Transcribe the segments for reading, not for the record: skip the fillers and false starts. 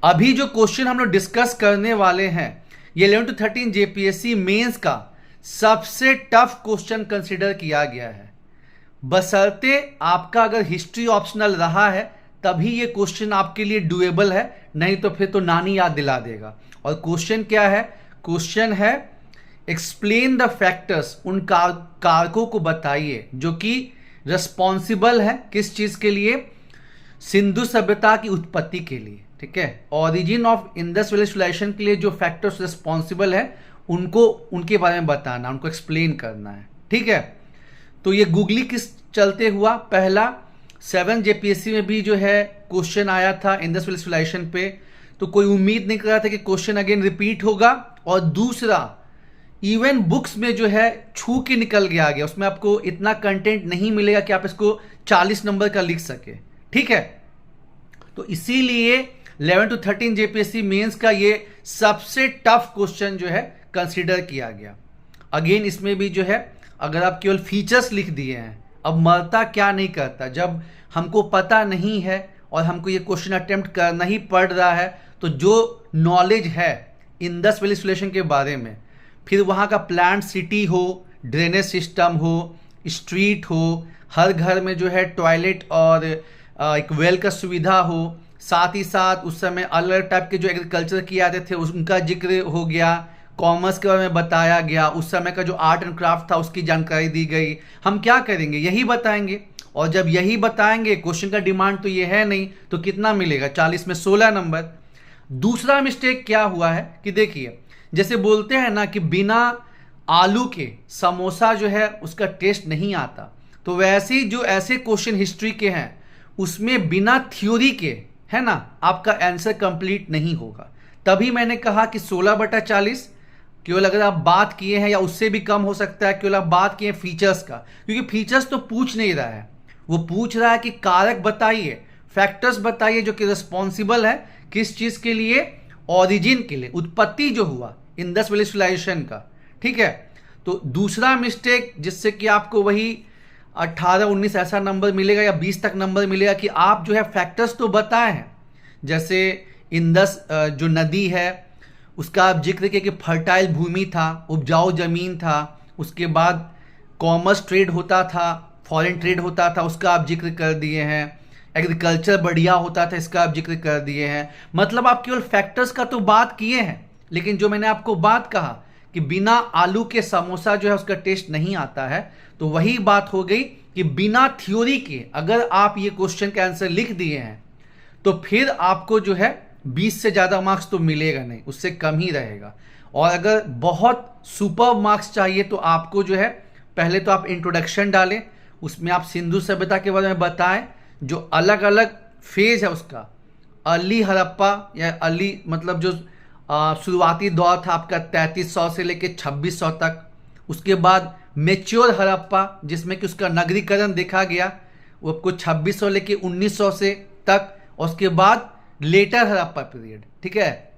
अभी जो क्वेश्चन हम लोग डिस्कस करने वाले हैं ये 11 to 13 जेपीएससी मेंस का सबसे टफ क्वेश्चन कंसिडर किया गया है। बशर्ते आपका अगर हिस्ट्री ऑप्शनल रहा है तभी ये क्वेश्चन आपके लिए डुएबल है, नहीं तो फिर तो नानी याद दिला देगा। और क्वेश्चन क्या है? क्वेश्चन है एक्सप्लेन द फैक्टर्स, उन कारकों को बताइए जो कि रिस्पॉन्सिबल है किस चीज के लिए? सिंधु सभ्यता की उत्पत्ति के लिए। ठीक है, origin of Indus valley civilisation के लिए जो फैक्टर्स रिस्पॉन्सिबल है उनको, उनके बारे में बताना, उनको एक्सप्लेन करना है। ठीक है, तो ये गूगली किस चलते हुआ? पहला 7 जेपीएससी में भी जो है क्वेश्चन आया था इंडस वैली सिविलाइजेशन पे, तो कोई उम्मीद नहीं कर रहा था कि क्वेश्चन अगेन रिपीट होगा। और दूसरा, इवन बुक्स में जो है छू के निकल गया उसमें आपको इतना कंटेंट नहीं मिलेगा कि आप इसको 40 नंबर का लिख सके। ठीक है, तो इसीलिए 11 to 13 जेपीएससी मेंस का ये सबसे टफ क्वेश्चन जो है कंसीडर किया गया। अगेन इसमें भी जो है अगर आप केवल फीचर्स लिख दिए हैं, अब मरता क्या नहीं करता, जब हमको पता नहीं है और हमको ये क्वेश्चन अटेम्प्ट करना ही पड़ रहा है, तो जो नॉलेज है इंडस वैली सिविलाइजेशन के बारे में, फिर वहाँ का प्लांट सिटी हो, ड्रेनेज सिस्टम हो, स्ट्रीट हो, हर घर में जो है टॉयलेट और एक वेल का सुविधा हो, साथ ही साथ उस समय अलग अलग टाइप के जो एग्रीकल्चर किए जाते थे उनका जिक्र हो गया, कॉमर्स के बारे में बताया गया, उस समय का जो आर्ट एंड क्राफ्ट था उसकी जानकारी दी गई। हम क्या करेंगे? यही बताएंगे, और जब यही बताएंगे, क्वेश्चन का डिमांड तो ये है नहीं, तो कितना मिलेगा? 40 में 16 नंबर। दूसरा मिस्टेक क्या हुआ है कि देखिए, जैसे बोलते हैं ना कि बिना आलू के समोसा जो है उसका टेस्ट नहीं आता, तो वैसे ही जो ऐसे क्वेश्चन हिस्ट्री के हैं उसमें बिना थ्योरी के, है ना, आपका आंसर कंप्लीट नहीं होगा। तभी मैंने कहा कि 16/40 केवल अगर आप बात किए हैं, या उससे भी कम हो सकता है, केवल आप बात किए फीचर्स का, क्योंकि फीचर्स तो पूछ नहीं रहा है, वो पूछ रहा है कि कारक बताइए, फैक्टर्स बताइए जो कि रिस्पॉन्सिबल है किस चीज के लिए? ओरिजिन के लिए, उत्पत्ति जो हुआ इंडस वैली सिविलाइजेशन का। ठीक है, तो दूसरा मिस्टेक जिससे कि आपको वही 18-19 ऐसा नंबर मिलेगा या 20 तक नंबर मिलेगा कि आप जो है फैक्टर्स तो बताए हैं, जैसे इंडस जो नदी है उसका आप जिक्र किया कि फर्टाइल भूमि था, उपजाऊ जमीन था, उसके बाद कॉमर्स ट्रेड होता था, फॉरेन ट्रेड होता था, उसका आप जिक्र कर दिए हैं, एग्रीकल्चर बढ़िया होता था, इसका आप जिक्र कर दिए हैं। मतलब आप केवल फैक्टर्स का तो बात किए हैं, लेकिन जो मैंने आपको बात कहा कि बिना आलू के समोसा जो है उसका टेस्ट नहीं आता है, तो वही बात हो गई कि बिना थ्योरी के अगर आप ये क्वेश्चन का आंसर लिख दिए हैं तो फिर आपको जो है 20 से ज़्यादा मार्क्स तो मिलेगा नहीं, उससे कम ही रहेगा। और अगर बहुत सुपर मार्क्स चाहिए तो आपको जो है पहले तो आप इंट्रोडक्शन डालें, उसमें आप सिंधु सभ्यता के बारे में बताएं, जो अलग अलग फेज है उसका, अर्ली हड़प्पा या अर्ली मतलब जो शुरुआती दौर था आपका 3300 से लेके 2600 तक, उसके बाद मेच्योर हड़प्पा जिसमें कि उसका नगरीकरण देखा गया, वो आपको 2600 लेके 1900 से तक, और उसके बाद लेटर हड़प्पा पीरियड, ठीक है,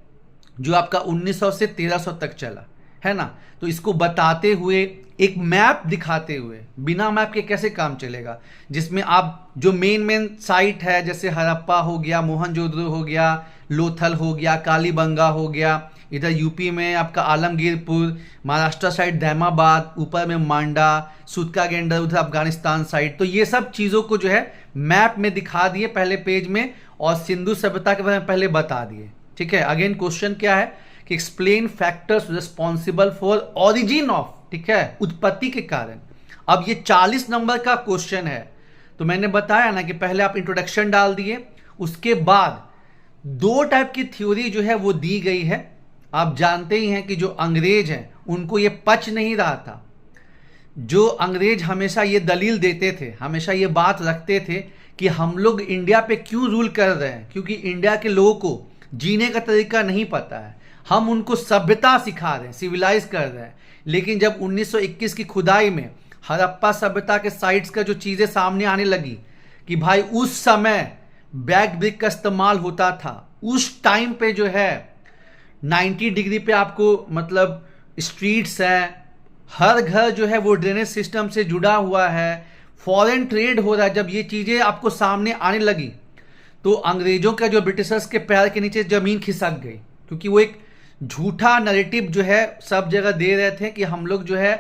जो आपका 1900 से 1300 तक चला, है ना। तो इसको बताते हुए, एक मैप दिखाते हुए, बिना मैप के कैसे काम चलेगा, जिसमें आप जो मेन साइट है जैसे हड़प्पा हो गया, मोहनजोदड़ो हो गया, लोथल हो गया, कालीबंगा हो गया, इधर यूपी में आपका आलमगीरपुर, महाराष्ट्र साइड दैमाबाद, ऊपर में मांडा, सुतका गेंडर, उधर अफगानिस्तान साइड, तो ये सब चीज़ों को जो है मैप में दिखा दिए पहले पेज में, और सिंधु सभ्यता के बारे में पहले बता दिए। ठीक है, अगेन क्वेश्चन क्या है कि explain factors responsible for origin of, ठीक है, उत्पत्ति के कारण। अब ये 40 नंबर का क्वेश्चन है, तो मैंने बताया ना कि पहले आप इंट्रोडक्शन डाल दिए, उसके बाद 2 टाइप की थ्योरी जो है वो दी गई है। आप जानते ही हैं कि जो अंग्रेज हैं उनको ये पच नहीं रहा था, जो अंग्रेज हमेशा ये दलील देते थे, हमेशा ये बात रखते थे कि हम लोग इंडिया पे क्यों रूल कर रहे हैं, क्योंकि इंडिया के लोगों को जीने का तरीका नहीं पता है, हम उनको सभ्यता सिखा रहे हैं, सिविलाइज कर रहे हैं। लेकिन जब 1921 की खुदाई में हड़प्पा सभ्यता के साइट्स का जो चीज़ें सामने आने लगी कि भाई उस समय बैग ब्रिक का इस्तेमाल होता था, उस टाइम पे जो है 90 डिग्री पे आपको मतलब स्ट्रीट्स हैं, हर घर जो है वो ड्रेनेज सिस्टम से जुड़ा हुआ है, फॉरेन ट्रेड हो रहा है, जब ये चीज़ें आपको सामने आने लगी तो अंग्रेजों का जो ब्रिटिशर्स के पैर के नीचे जमीन खिसक गई, क्योंकि वो एक झूठा नैरेटिव जो है सब जगह दे रहे थे कि हम लोग जो है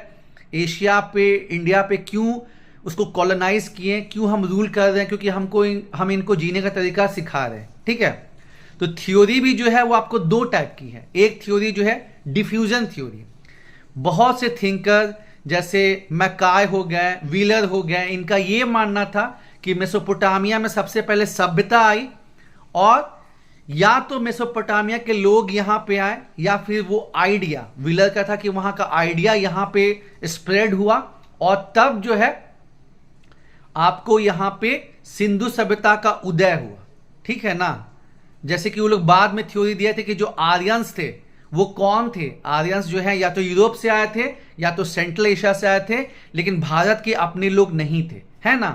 एशिया पे, इंडिया पे क्यों उसको कॉलोनाइज किए, क्यों हम रूल कर रहे हैं, क्योंकि हम इनको जीने का तरीका सिखा रहे हैं। ठीक है, तो थ्योरी भी जो है वो आपको दो टाइप की है। एक थ्योरी जो है डिफ्यूजन थ्योरी, बहुत से थिंकर जैसे मैकाय हो गए, व्हीलर हो गए, इनका ये मानना था कि मेसोपोटामिया में सबसे पहले सभ्यता आई और या तो मेसोपोटामिया के लोग यहां पे आए या फिर वो आइडिया, व्हीलर का था कि वहां का आइडिया यहां पे स्प्रेड हुआ और तब जो है आपको यहां पे सिंधु सभ्यता का उदय हुआ। ठीक है ना, जैसे कि वो लोग बाद में थ्योरी दिए थे कि जो आर्यंस थे वो कौन थे। आर्यंस जो है या तो यूरोप से आए थे या तो सेंट्रल एशिया से आए थे, लेकिन भारत के अपने लोग नहीं थे, है ना,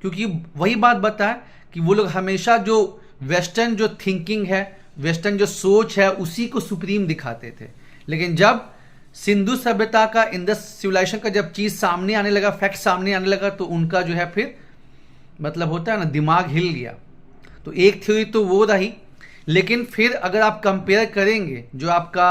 क्योंकि वही बात बताया कि वो लोग हमेशा जो वेस्टर्न जो थिंकिंग है, वेस्टर्न जो सोच है, उसी को सुप्रीम दिखाते थे। लेकिन जब सिंधु सभ्यता का, इंडस सिविलाइजेशन का जब चीज सामने आने लगा, फैक्ट सामने आने लगा, तो उनका जो है फिर मतलब होता है ना, दिमाग हिल गया। तो एक थ्योरी तो वो रही, लेकिन फिर अगर आप कंपेयर करेंगे जो आपका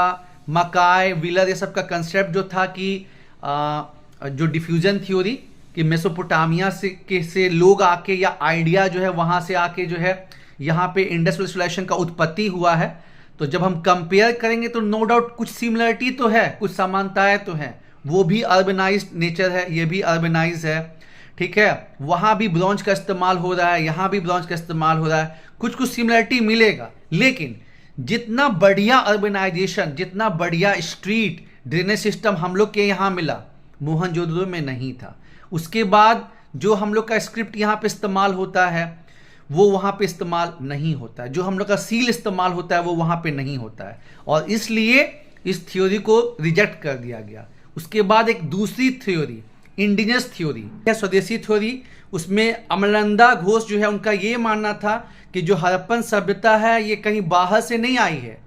मकाय, व्हीलर, ये सब का कंसेप्ट जो था कि जो डिफ्यूजन थ्योरी कि मेसोपोटामिया से लोग आके या आइडिया जो है वहां से आके जो है यहाँ पे इंडस सिविलाइजेशन का उत्पत्ति हुआ है, तो जब हम कंपेयर करेंगे तो नो डाउट कुछ सिमिलरिटी तो है, कुछ समानताएं तो हैं। वो भी अर्बनाइज्ड नेचर है, ये भी अर्बनाइज है। ठीक है, वहां भी ब्रॉन्ज का इस्तेमाल हो रहा है, यहां भी ब्रॉन्ज का इस्तेमाल हो रहा है, कुछ कुछ सिमिलरिटी मिलेगा। लेकिन जितना बढ़िया अर्बनाइजेशन, जितना बढ़िया स्ट्रीट ड्रेनेज सिस्टम हम लोग के यहाँ मिला, मोहनजोदड़ो में नहीं था। उसके बाद जो हम लोग का स्क्रिप्ट यहाँ पे इस्तेमाल होता है वो वहाँ पे इस्तेमाल नहीं होता है, जो हम लोग का सील इस्तेमाल होता है वो वहाँ पे नहीं होता है, और इसलिए इस थ्योरी को रिजेक्ट कर दिया गया। उसके बाद एक दूसरी थ्योरी, इंडिजिनस थ्योरी है, स्वदेशी थ्योरी। उसमें अमलंदा घोष जो है उनका ये मानना था कि जो हड़प्पन सभ्यता है ये कहीं बाहर से नहीं आई है।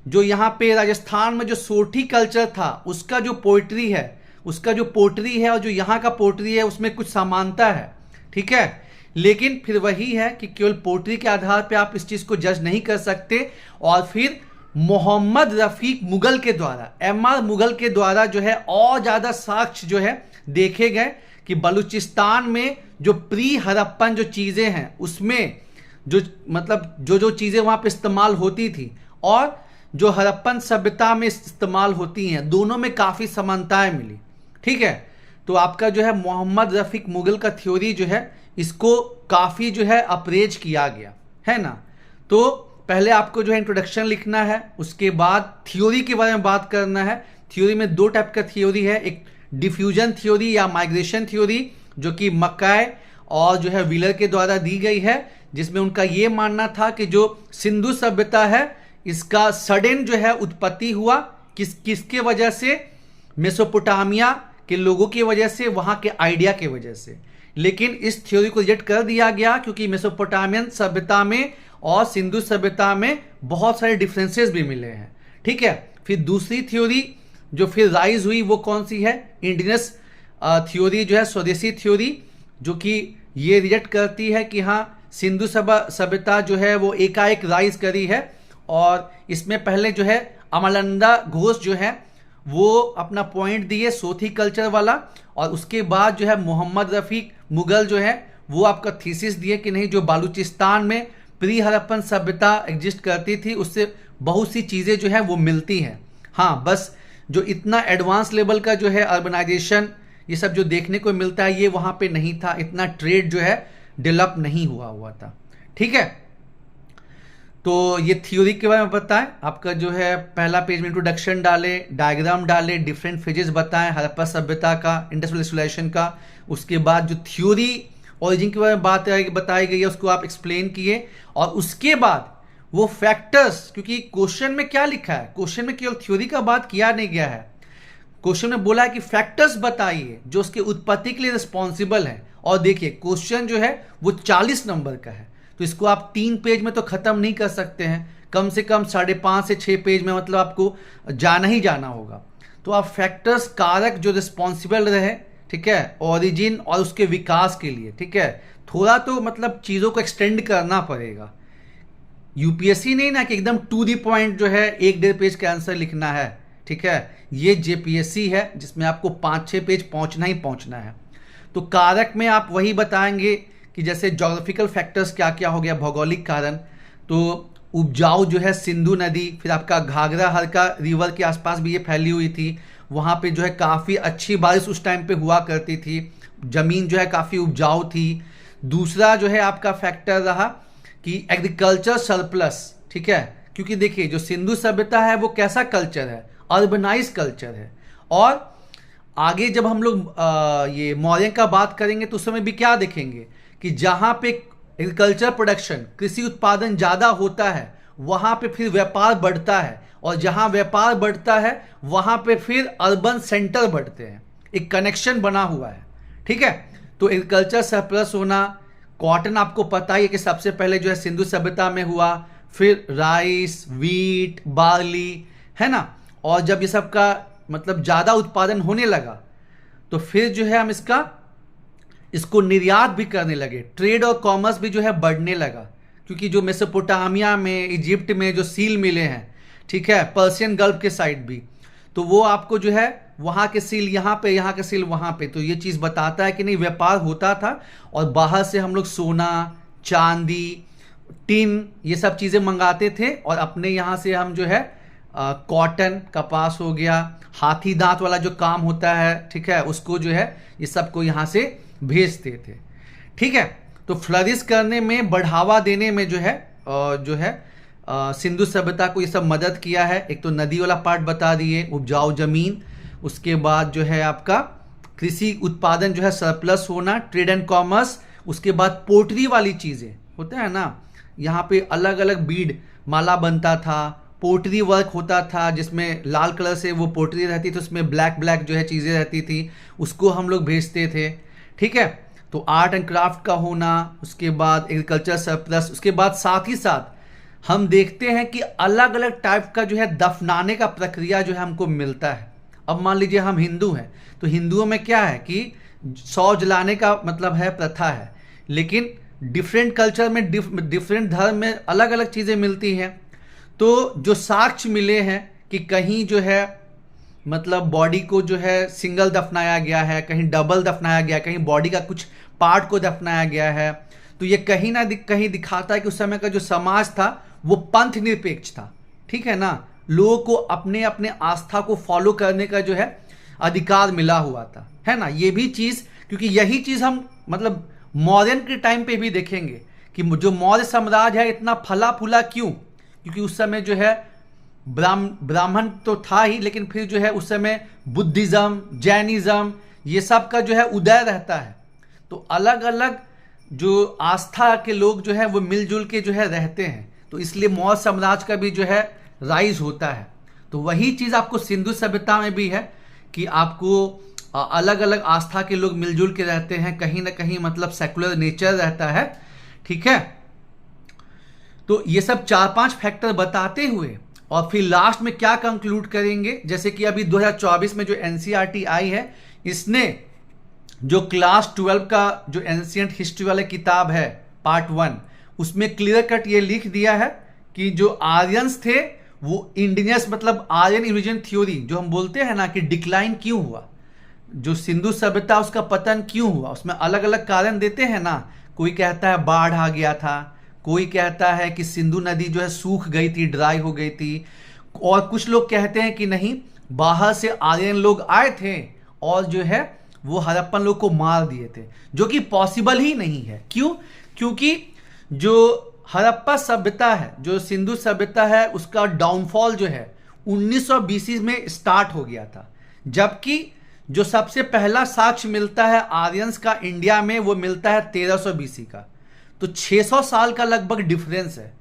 जो यहाँ पे राजस्थान में जो सोठी कल्चर था उसका जो पोइट्री है, उसका जो पोट्री है और जो यहाँ का पोट्री है उसमें कुछ समानता है। ठीक है, लेकिन फिर वही है कि केवल पोट्री के आधार पे आप इस चीज को जज नहीं कर सकते। और फिर मोहम्मद रफीक मुगल के द्वारा, एमआर मुगल के द्वारा जो है और ज्यादा साक्ष्य जो है देखे गए कि बलूचिस्तान में जो प्री हड़प्पन जो चीजें हैं उसमें जो मतलब जो चीजें वहां पे इस्तेमाल होती थी और जो हड़प्पन सभ्यता में इस्तेमाल होती हैं, दोनों में काफी समानताएं मिली। ठीक है, तो आपका जो है मोहम्मद रफीक मुगल का थ्योरी जो है इसको काफी जो है अप्रेज किया गया है ना। तो पहले आपको जो है इंट्रोडक्शन लिखना है, उसके बाद थ्योरी के बारे में बात करना है। थ्योरी में दो टाइप का थ्योरी है, एक डिफ्यूजन थ्योरी या माइग्रेशन थ्योरी जो कि मकाय और जो है व्हीलर के द्वारा दी गई है, जिसमें उनका ये मानना था कि जो सिंधु सभ्यता है इसका सडन जो है उत्पत्ति हुआ किसके वजह से, मेसोपोटामिया के लोगों की वजह से, वहां के आइडिया के वजह से। लेकिन इस थ्योरी को रिजेक्ट कर दिया गया क्योंकि मेसोपोटामियन सभ्यता में और सिंधु सभ्यता में बहुत सारे डिफरेंसेस भी मिले हैं। ठीक है, फिर दूसरी थ्योरी जो फिर राइज हुई वो कौन सी है, इंडिजिनस थ्योरी जो है, स्वदेशी थ्योरी, जो कि ये रिजेक्ट करती है कि हाँ सिंधु सभ्यता जो है वो एकाएक राइज करी है। और इसमें पहले जो है अमलंदा घोष जो है वो अपना पॉइंट दिए सोथी कल्चर वाला, और उसके बाद जो है मोहम्मद रफीक मुगल जो है वो आपका थीसिस दिए कि नहीं, जो बालूचिस्तान में प्री हड़प्पन सभ्यता एग्जिस्ट करती थी उससे बहुत सी चीजें जो है वो मिलती हैं। हाँ, बस जो इतना एडवांस लेवल का जो है अर्बनाइजेशन ये सब जो देखने को मिलता है ये वहां पे नहीं था, इतना ट्रेड जो है डेवलप नहीं हुआ था। ठीक है, तो ये थ्योरी के बारे में बताएं। आपका जो है पहला पेज में इंट्रोडक्शन डाले, डायग्राम डाले, डिफरेंट फेजेस बताएं हड़प्पा सभ्यता का, इंडस सिविलाइजेशन का। उसके बाद जो थ्योरी ओरिजिन के बारे में बात बताई गई है उसको आप एक्सप्लेन किए, और उसके बाद वो फैक्टर्स, क्योंकि क्वेश्चन में क्या लिखा है, क्वेश्चन में केवल थ्योरी का बात किया नहीं गया है, क्वेश्चन में बोला है कि फैक्टर्स बताइए जो उसके उत्पत्ति के लिए रिस्पॉन्सिबल है। और देखिए क्वेश्चन जो है वो 40 नंबर का है, तो इसको आप 3 पेज में तो खत्म नहीं कर सकते हैं, कम से कम 5.5 से 6 पेज में मतलब आपको जाना ही जाना होगा। तो आप फैक्टर्स, कारक जो रिस्पॉन्सिबल रहे, ठीक है, ओरिजिन और उसके विकास के लिए, ठीक है, थोड़ा तो मतलब चीज़ों को एक्सटेंड करना पड़ेगा, यूपीएससी नहीं ना कि एकदम टू दी पॉइंट जो है 1-1.5 पेज का आंसर लिखना है, ठीक है। ये जेपीएससी है जिसमें आपको 5-6 पेज पहुंचना ही पहुंचना है। तो कारक में आप वही बताएंगे कि जैसे जोग्राफिकल फैक्टर्स क्या क्या हो गया, भौगोलिक कारण, तो उपजाऊ जो है सिंधु नदी, फिर आपका घाघरा हरका रिवर के आसपास भी ये फैली हुई थी, वहाँ पे जो है काफ़ी अच्छी बारिश उस टाइम पे हुआ करती थी, ज़मीन जो है काफ़ी उपजाऊ थी। दूसरा जो है आपका फैक्टर रहा कि एग्रीकल्चर सरप्लस, ठीक है, क्योंकि देखिए जो सिंधु सभ्यता है वो कैसा कल्चर है, अर्बनाइज कल्चर है। और आगे जब हम लोग ये मौर्य का बात करेंगे तो उस समय भी क्या देखेंगे कि जहाँ पे एग्रीकल्चर प्रोडक्शन, कृषि उत्पादन ज़्यादा होता है वहाँ पे फिर व्यापार बढ़ता है, और जहाँ व्यापार बढ़ता है वहाँ पे फिर अर्बन सेंटर बढ़ते हैं, एक कनेक्शन बना हुआ है, ठीक है। तो एग्रीकल्चर सरप्लस होना, कॉटन आपको पता ही है कि सबसे पहले जो है सिंधु सभ्यता में हुआ, फिर राइस, वीट, बार्ली, है ना। और जब ये सब का मतलब ज़्यादा उत्पादन होने लगा तो फिर जो है हम इसको निर्यात भी करने लगे, ट्रेड और कॉमर्स भी जो है बढ़ने लगा, क्योंकि जो मेसोपोटामिया में, इजिप्ट में जो सील मिले हैं, ठीक है, पर्शियन गल्फ के साइड भी, तो वो आपको जो है वहाँ के सील यहाँ पे, यहाँ के सील वहाँ पे, तो ये चीज़ बताता है कि नहीं व्यापार होता था। और बाहर से हम लोग सोना, चांदी, टिन, ये सब चीज़ें मंगाते थे, और अपने यहाँ से हम जो है कॉटन, कपास हो गया, हाथी दांत वाला जो काम होता है, ठीक है, उसको जो है ये सब को यहाँ से भेजते थे, ठीक है। तो फ्लरिश करने में, बढ़ावा देने में जो है सिंधु सभ्यता को ये सब मदद किया है। एक तो नदी वाला पार्ट बता दिए, उपजाऊ जमीन, उसके बाद जो है आपका कृषि उत्पादन जो है सरप्लस होना, ट्रेड एंड कॉमर्स, उसके बाद पोट्री वाली चीज़ें होता है ना, यहाँ पे अलग अलग बीड माला बनता था, पोट्री वर्क होता था जिसमें लाल कलर से वो पोट्री रहती थी, उसमें ब्लैक ब्लैक जो है चीज़ें रहती थी, उसको हम लोग भेजते थे, ठीक है। तो आर्ट एंड क्राफ्ट का होना, उसके बाद एग्रीकल्चर सरप्लस, उसके बाद साथ ही साथ हम देखते हैं कि अलग अलग टाइप का जो है दफनाने का प्रक्रिया जो है हमको मिलता है। अब मान लीजिए हम हिंदू हैं, तो हिंदुओं में क्या है कि 100 जलाने का मतलब है, प्रथा है, लेकिन डिफरेंट कल्चर में, डिफरेंट धर्म में अलग अलग चीज़ें मिलती हैं। तो जो साक्ष्य मिले हैं कि कहीं जो है मतलब बॉडी को जो है सिंगल दफनाया गया है, कहीं डबल दफनाया गया, कहीं बॉडी का कुछ पार्ट को दफनाया गया है, तो ये कहीं ना कहीं दिखाता है कि उस समय का जो समाज था वो पंथ निरपेक्ष था, ठीक है ना। लोगों को अपने अपने आस्था को फॉलो करने का जो है अधिकार मिला हुआ था, है ना। ये भी चीज़, क्योंकि यही चीज़ हम मतलब मौर्यन के टाइम पे भी देखेंगे कि जो मौर्य साम्राज्य है इतना फला फूला क्यों, क्योंकि उस समय जो है ब्राह्मण तो था ही, लेकिन फिर जो है उस समय बुद्धिज्म, जैनिज्म, ये सब का जो है उदय रहता है। तो अलग अलग जो आस्था के लोग जो है वो मिलजुल के जो है रहते हैं, तो इसलिए मौर्य साम्राज्य का भी जो है राइज होता है। तो वही चीज़ आपको सिंधु सभ्यता में भी है कि आपको अलग अलग आस्था के लोग मिलजुल के रहते हैं, कहीं ना कहीं मतलब सेकुलर नेचर रहता है, ठीक है। तो ये सब 4-5 फैक्टर बताते हुए और फिर लास्ट में क्या कंक्लूड करेंगे, जैसे कि अभी 2024 में जो एनसीईआरटी आई है, इसने जो क्लास 12 का जो एंशिएंट हिस्ट्री वाला किताब है पार्ट 1, उसमें क्लियर कट ये लिख दिया है कि जो आर्यंस थे वो इंडिजिनस मतलब आर्यन इन्वेजन थ्योरी जो हम बोलते हैं ना कि डिक्लाइन क्यों हुआ, जो सिंधु सभ्यता उसका पतन क्यों हुआ, उसमें अलग अलग कारण देते हैं ना। कोई कहता है बाढ़ आ गया था, कोई कहता है कि सिंधु नदी जो है सूख गई थी, ड्राई हो गई थी, और कुछ लोग कहते हैं कि नहीं बाहर से आर्यन लोग आए थे और जो है वो हड़प्पन लोग को मार दिए थे, जो कि पॉसिबल ही नहीं है। क्यों? क्योंकि जो हड़प्पा सभ्यता है, जो सिंधु सभ्यता है, उसका डाउनफॉल जो है 1900 BC में स्टार्ट हो गया था, जबकि जो सबसे पहला साक्ष्य मिलता है आर्यंस का इंडिया में वो मिलता है 1300 BC का। तो 600 साल का लगभग डिफरेंस है।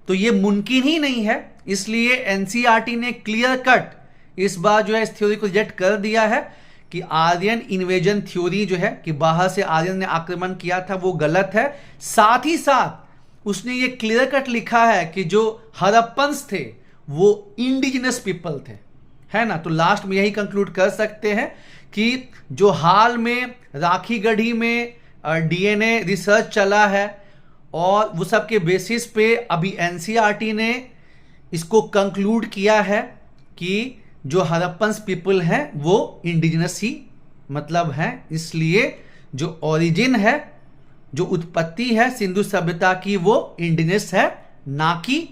तो ये मुमकिन ही नहीं है, इसलिए एनसीईआरटी ने क्लियर कट इस बार जो है इस थ्योरी को रिजेक्ट कर दिया है कि आर्यन इन्वेजन थ्योरी जो है कि बाहर से आर्यन ने आक्रमण किया था वो गलत है। साथ ही साथ उसने ये क्लियर कट लिखा है कि जो हड़प्पन्स थे वो इंडिजिनस पीपल थे, है ना। तो लास्ट में यही कंक्लूड कर सकते हैं कि जो हाल में राखीगढ़ी में डीएनए रिसर्च चला है और वो सब के बेसिस पे अभी एनसीईआरटी ने इसको कंक्लूड किया है कि जो हड़प्पन पीपल हैं वो इंडिजिनस ही मतलब है। इसलिए जो ओरिजिन है, जो उत्पत्ति है सिंधु सभ्यता की, वो इंडिजिनस है, ना कि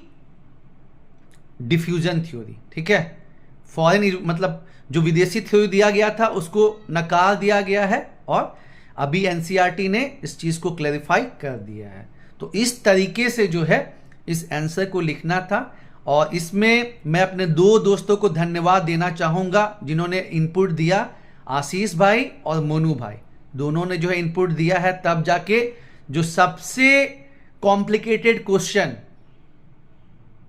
डिफ्यूजन थ्योरी। ठीक है, फॉरेन मतलब जो विदेशी थ्योरी दिया गया था उसको नकार दिया गया है और अभी एनसीईआरटी ने इस चीज को क्लैरिफाई कर दिया है। तो इस तरीके से जो है इस आंसर को लिखना था। और इसमें मैं अपने दो दोस्तों को धन्यवाद देना चाहूंगा जिन्होंने इनपुट दिया, आशीष भाई और मोनू भाई, दोनों ने जो है इनपुट दिया है। तब जाके जो सबसे कॉम्प्लिकेटेड क्वेश्चन,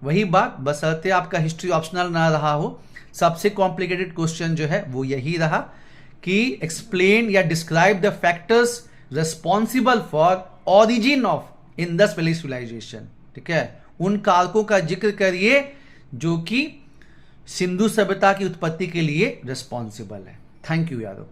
वही बात बशर्ते आपका हिस्ट्री ऑप्शनल ना रहा हो, सबसे कॉम्प्लिकेटेड क्वेश्चन जो है वो यही रहा कि एक्सप्लेन या describe the factors responsible for origin of Indus valley civilisation. ठीक है, उन कारकों का जिक्र करिए जो कि सिंधु सभ्यता की उत्पत्ति के लिए रिस्पॉन्सिबल है। Thank you Yadav.